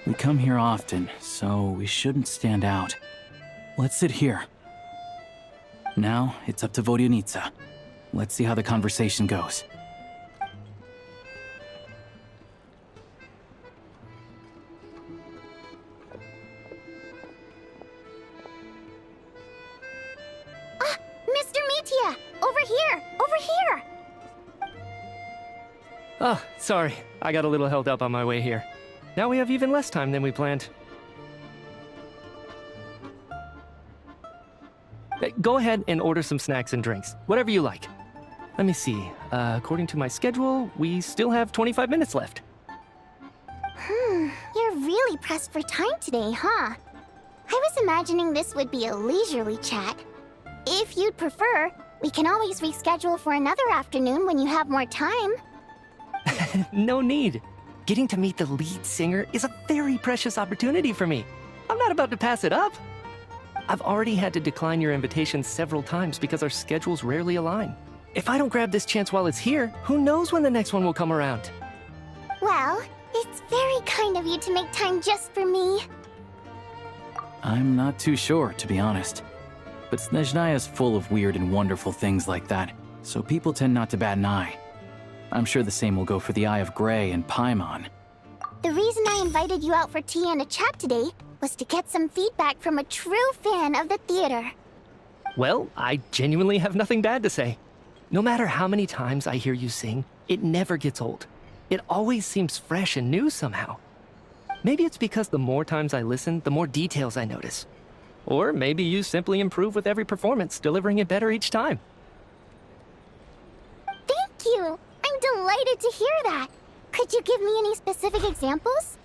We come here often, so we shouldn't stand out. Let's sit here. Now, it's up to Vodyanitsa. Let's see how the conversation goes. Mr. Mitya! Over here! Over here! Oh, sorry. I got a little held up on my way here. Now we have even less time than we planned. Go ahead and order some snacks and drinks. Whatever you like. Let me see. According to my schedule, we still have 25 minutes left. You're really pressed for time today, huh? I was imagining this would be a leisurely chat. If you'd prefer, we can always reschedule for another afternoon when you have more time. No need. Getting to meet the lead singer is a very precious opportunity for me. I'm not about to pass it up. I've already had to decline your invitation several times because our schedules rarely align. If I don't grab this chance while it's here, who knows when the next one will come around? Well, it's very kind of you to make time just for me. I'm not too sure, to be honest. But Snezhnaya's full of weird and wonderful things like that, so people tend not to bat an eye. I'm sure the same will go for the Eye of Grey and Paimon. The reason I invited you out for tea and a chat today was to get some feedback from a true fan of the theater. Well, I genuinely have nothing bad to say. No matter how many times I hear you sing, it never gets old. It always seems fresh and new somehow. Maybe it's because the more times I listen, the more details I notice. Or maybe you simply improve with every performance, delivering it better each time. Thank you! I'm delighted to hear that. Could you give me any specific examples?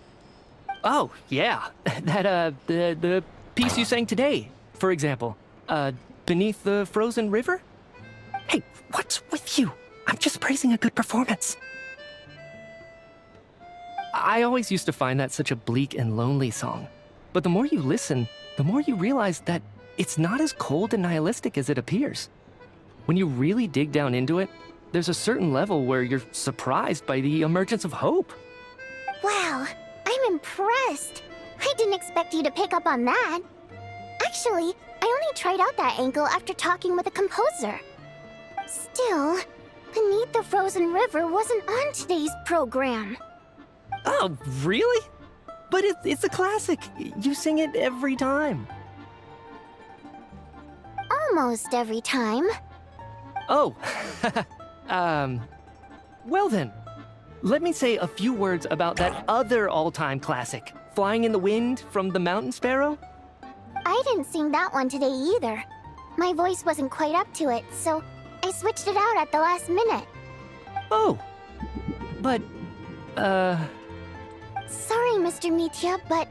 Oh, yeah. The piece you sang today, for example. Beneath the Frozen River? Hey, what's with you? I'm just praising a good performance. I always used to find that such a bleak and lonely song. But the more you listen, the more you realize that it's not as cold and nihilistic as it appears. When you really dig down into it, there's a certain level where you're surprised by the emergence of hope. Wow, I'm impressed. I didn't expect you to pick up on that. Actually, I only tried out that angle after talking with a composer. Still, Beneath the Frozen River wasn't on today's program. Oh, really? But it's a classic. You sing it every time. Almost every time. Oh, well then. Let me say a few words about that other all-time classic, Flying in the Wind from the Mountain Sparrow. I didn't sing that one today either. My voice wasn't quite up to it, so I switched it out at the last minute. Oh, but, Sorry, Mr. Mitya, but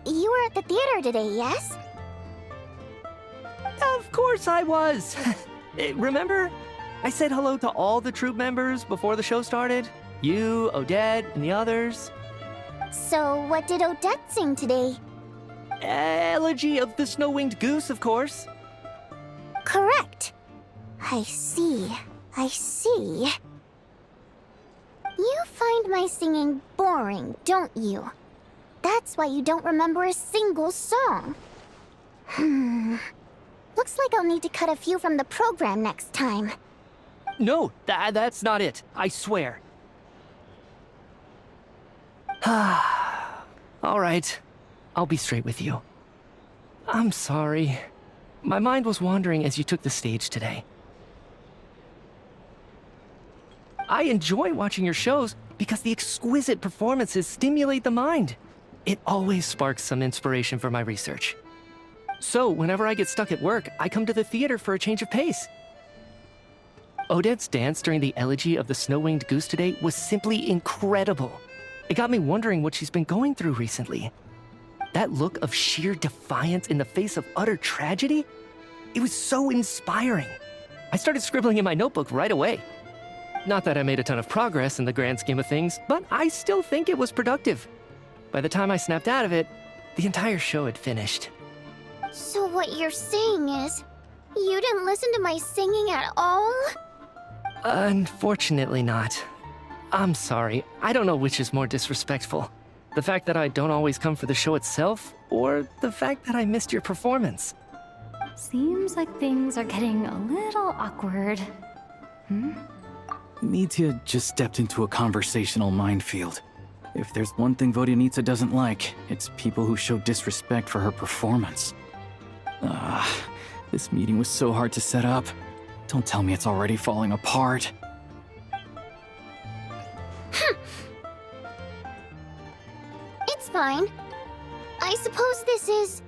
you were at the theater today, yes? Of course I was. Remember? I said hello to all the troupe members before the show started. You, Odette, and the others. So what did Odette sing today? Elegy of the Snow-Winged Goose, of course. Correct. I see. I see. You find my singing boring, don't you? That's why you don't remember a single song. Looks like I'll need to cut a few from the program next time. No, that's not it. I swear. All right. I'll be straight with you. I'm sorry. My mind was wandering as you took the stage today. I enjoy watching your shows because the exquisite performances stimulate the mind. It always sparks some inspiration for my research. So, whenever I get stuck at work, I come to the theater for a change of pace. Odette's dance during the Elegy of the Snow-Winged Goose today was simply incredible. It got me wondering what she's been going through recently. That look of sheer defiance in the face of utter tragedy? It was so inspiring. I started scribbling in my notebook right away. Not that I made a ton of progress in the grand scheme of things, but I still think it was productive. By the time I snapped out of it, the entire show had finished. So what you're saying is, you didn't listen to my singing at all? Unfortunately not. I'm sorry. I don't know which is more disrespectful. The fact that I don't always come for the show itself, or the fact that I missed your performance? Seems like things are getting a little awkward. Mitya just stepped into a conversational minefield. If there's one thing Vodyanitsa doesn't like, it's people who show disrespect for her performance. This meeting was so hard to set up. Don't tell me it's already falling apart. It's fine. I suppose this is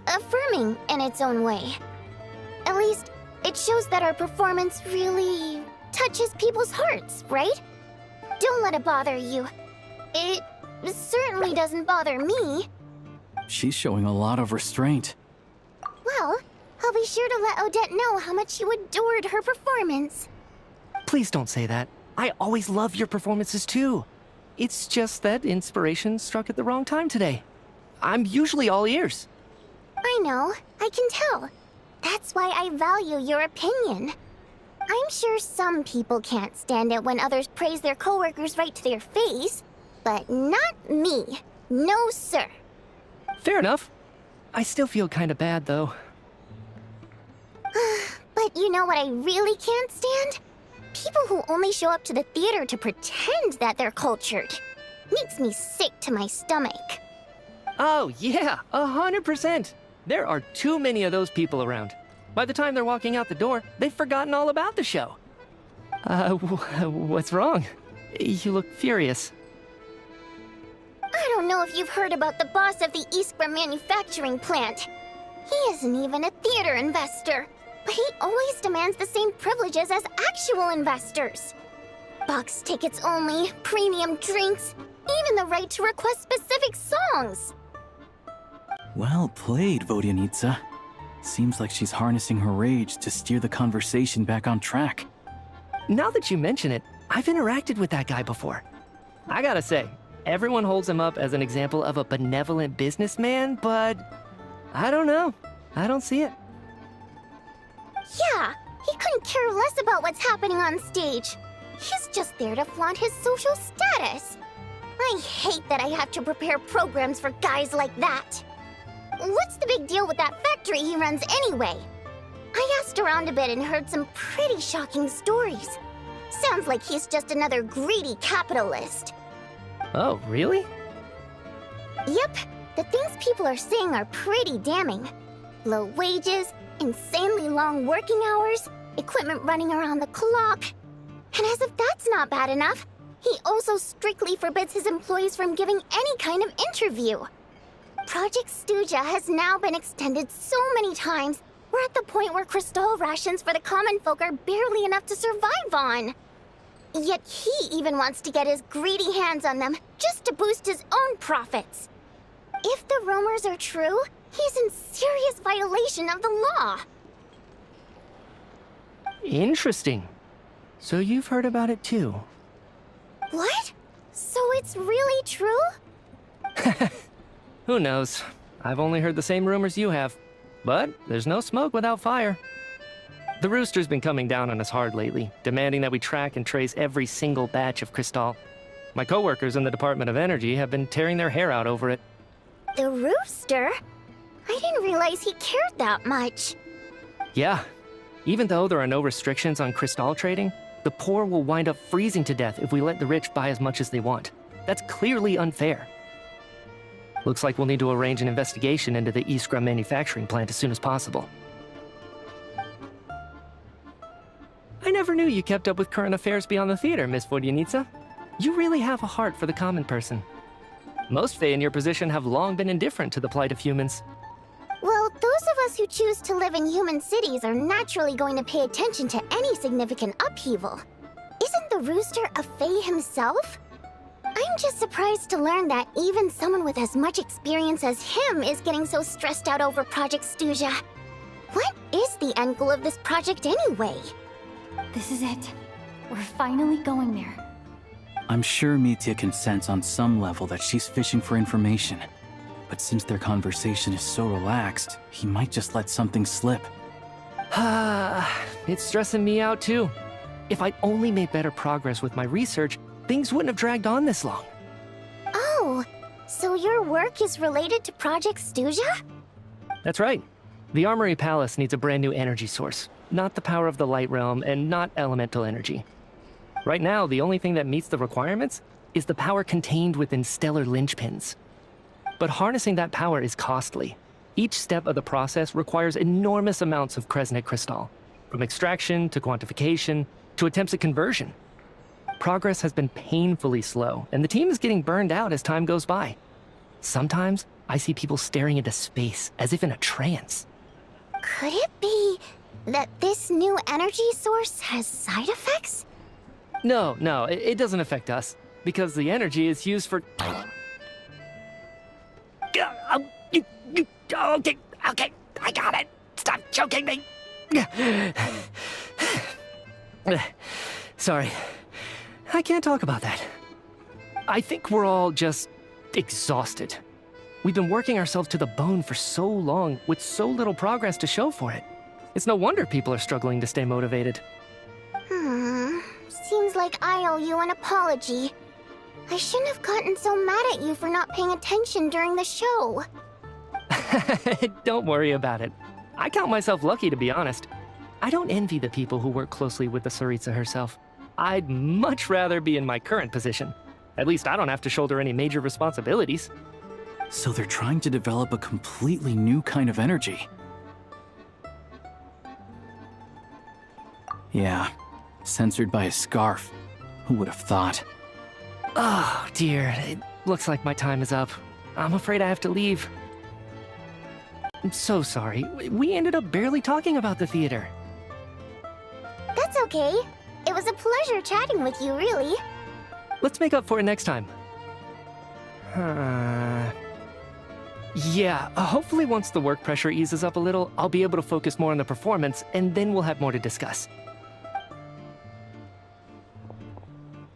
affirming in its own way. At least, it shows that our performance really touches people's hearts, right? Don't let it bother you. It certainly doesn't bother me. She's showing a lot of restraint. Well, I'll be sure to let Odette know how much you adored her performance. Please don't say that. I always love your performances too. It's just that inspiration struck at the wrong time today. I'm usually all ears. I know, I can tell. That's why I value your opinion. I'm sure some people can't stand it when others praise their coworkers right to their face, but not me. No, sir. Fair enough. I still feel kinda bad though. But you know what I really can't stand? People who only show up to the theater to pretend that they're cultured. Makes me sick to my stomach. Oh yeah, 100%. There are too many of those people around. By the time they're walking out the door, they've forgotten all about the show. What's wrong? You look furious. I don't know if you've heard about the boss of the Iskra manufacturing plant. He isn't even a theater investor, but he always demands the same privileges as actual investors. Box tickets only, premium drinks, even the right to request specific songs. Well played, Vodyanitsa. Seems like she's harnessing her rage to steer the conversation back on track. Now that you mention it, I've interacted with that guy before. I gotta say, everyone holds him up as an example of a benevolent businessman, but I don't know. I don't see it. Yeah, he couldn't care less about what's happening on stage. He's just there to flaunt his social status. I hate that I have to prepare programs for guys like that. What's the big deal with that factory he runs anyway? I asked around a bit and heard some pretty shocking stories. Sounds like he's just another greedy capitalist. Oh, really? Yep, the things people are saying are pretty damning. Low wages, insanely long working hours, equipment running around the clock. And as if that's not bad enough, he also strictly forbids his employees from giving any kind of interview. Project Stuja has now been extended so many times, we're at the point where crystal rations for the common folk are barely enough to survive on. Yet he even wants to get his greedy hands on them just to boost his own profits. If the rumors are true, he's in serious violation of the law. Interesting. So you've heard about it too? What? So it's really true? Who knows? I've only heard the same rumors you have. But there's no smoke without fire. The Rooster's been coming down on us hard lately, demanding that we track and trace every single batch of Crystal. My coworkers in the Department of Energy have been tearing their hair out over it. The Rooster? I didn't realize he cared that much. Yeah. Even though there are no restrictions on Crystal trading, the poor will wind up freezing to death if we let the rich buy as much as they want. That's clearly unfair. Looks like we'll need to arrange an investigation into the Iskra manufacturing plant as soon as possible. I never knew you kept up with current affairs beyond the theater, Miss Vodyanitsa. You really have a heart for the common person. Most Fae in your position have long been indifferent to the plight of humans. Well, those of us who choose to live in human cities are naturally going to pay attention to any significant upheaval. Isn't the Rooster a Fae himself? I'm just surprised to learn that even someone with as much experience as him is getting so stressed out over Project Stuja. What is the end goal of this project anyway? This is it. We're finally going there. I'm sure Mitya can sense on some level that she's fishing for information. But since their conversation is so relaxed, he might just let something slip. It's stressing me out too. If I'd only made better progress with my research, things wouldn't have dragged on this long. Oh, So your work is related to Project Stuja? That's right. The Armory Palace needs a brand new energy source. Not the power of the Light Realm and not elemental energy. Right now, the only thing that meets the requirements is the power contained within stellar linchpins. But harnessing that power is costly. Each step of the process requires enormous amounts of Kresnik crystal, from extraction to quantification to attempts at conversion. Progress has been painfully slow, and the team is getting burned out as time goes by. Sometimes, I see people staring into space as if in a trance. Could it be that this new energy source has side effects? No, it doesn't affect us, because the energy is used for... Okay, I got it. Stop choking me. Sorry, I can't talk about that. I think we're all just exhausted. We've been working ourselves to the bone for so long with so little progress to show for it. It's no wonder people are struggling to stay motivated. Seems like I owe you an apology. I shouldn't have gotten so mad at you for not paying attention during the show. Don't worry about it. I count myself lucky, to be honest. I don't envy the people who work closely with the Tsaritsa herself. I'd much rather be in my current position. At least I don't have to shoulder any major responsibilities. So they're trying to develop a completely new kind of energy. Yeah, censored by a scarf. Who would have thought? Oh, dear. It looks like my time is up. I'm afraid I have to leave. I'm so sorry. We ended up barely talking about the theater. That's okay. It was a pleasure chatting with you, really. Let's make up for it next time. Yeah, hopefully once the work pressure eases up a little, I'll be able to focus more on the performance, and then we'll have more to discuss.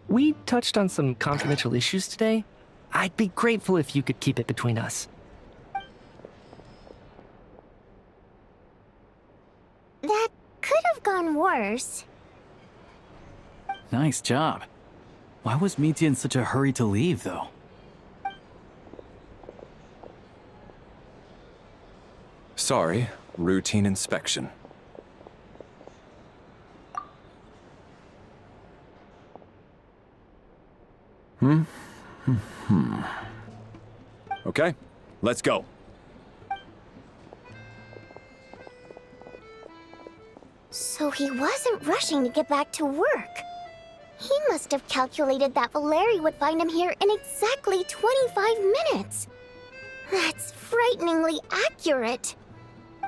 We touched on some confidential issues today. I'd be grateful if you could keep it between us. That could have gone worse. Nice job. Why was Mitya in such a hurry to leave, though? Sorry, routine inspection. Okay, let's go. So he wasn't rushing to get back to work. He must have calculated that Valeri would find him here in exactly 25 minutes. That's frighteningly accurate.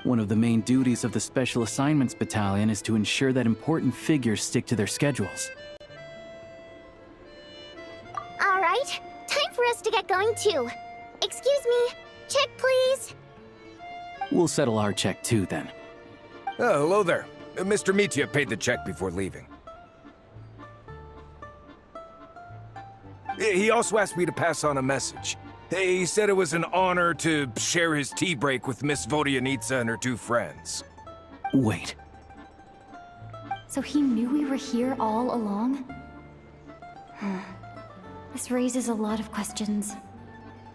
One of the main duties of the Special Assignments Battalion is to ensure that important figures stick to their schedules. All right, time for us to get going too. Excuse me, check please. We'll settle our check too, then. Oh, hello there. Mr. Mitya paid the check before leaving. He also asked me to pass on a message. He said it was an honor to share his tea break with Miss Vodyanitsa and her two friends. Wait. So he knew we were here all along? This raises a lot of questions.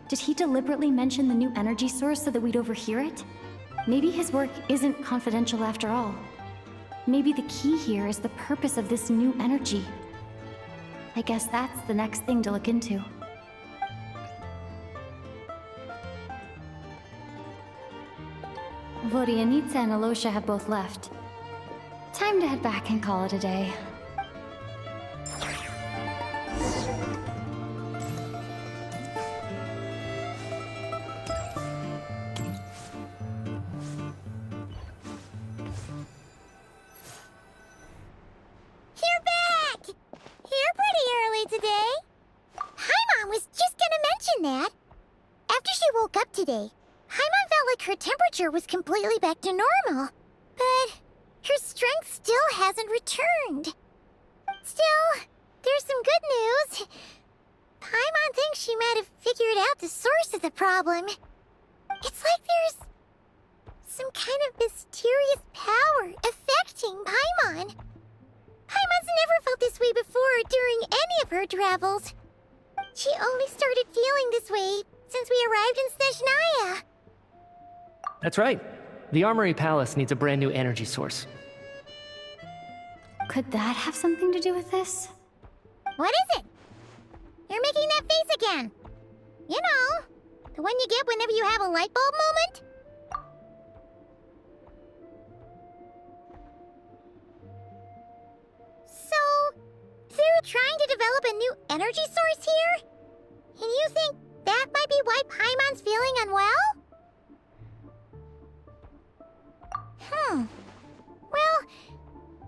Did he deliberately mention the new energy source so that we'd overhear it? Maybe his work isn't confidential after all. Maybe the key here is the purpose of this new energy. I guess that's the next thing to look into. Vodyanitsa and Alosha have both left. Time to head back and call it a day. You're back! You're pretty early today. Paimon was just gonna mention that. After she woke up today, Paimon felt like her temperature was completely back to normal. But her strength still hasn't returned. Still, there's some good news. Paimon thinks she might have figured out the source of the problem. It's like there's some kind of mysterious power affecting Paimon. Paimon's never felt this way before during any of her travels. She only started feeling this way since we arrived in Snezhnaya. That's right. The Armory Palace needs a brand new energy source. Could that have something to do with this? What is it? You're making that face again. You know, the one you get whenever you have a light bulb moment? So, they're trying to develop a new energy source here? And you think that might be why Paimon's feeling unwell? Well,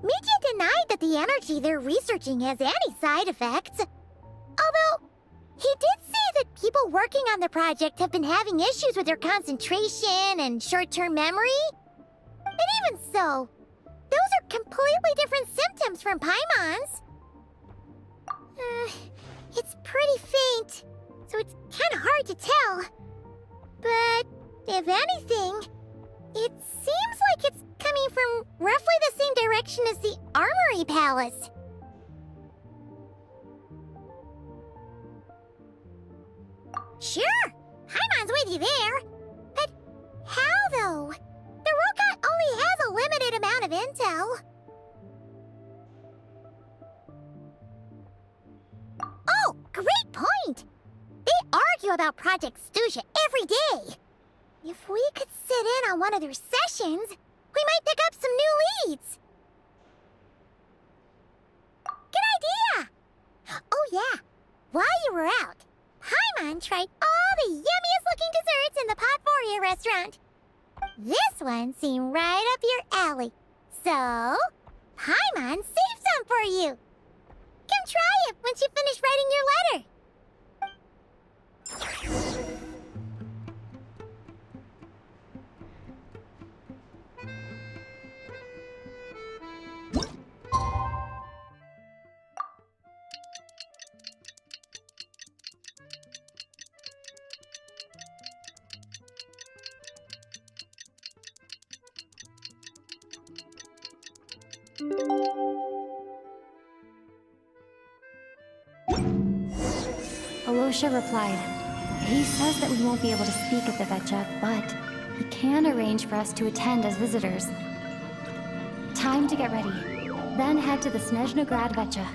Media denied that the energy they're researching has any side effects. Although, he did say that people working on the project have been having issues with their concentration and short-term memory. And even so, those are completely different symptoms from Paimon's. It's pretty faint, so it's kind of hard to tell. But, if anything, it seems like it's coming from roughly the same direction as the Armory Palace. Sure, Paimon's with you there. But how, though? The robot only has a limited amount of intel. Oh, great point! They argue about Project Stuja every day. If we could sit in on one of their sessions, we might pick up some new leads. Good idea! Oh yeah, while you were out, Paimon tried all the yummiest looking desserts in the Potvoria restaurant. This one seemed right up your alley. So, Paimon saved some for you. Come try it once you finish writing your letter. Alosha replied. He says that we won't be able to speak at the Vetcha, but he can arrange for us to attend as visitors. Time to get ready. Then head to the Snezhnograd Vetcha.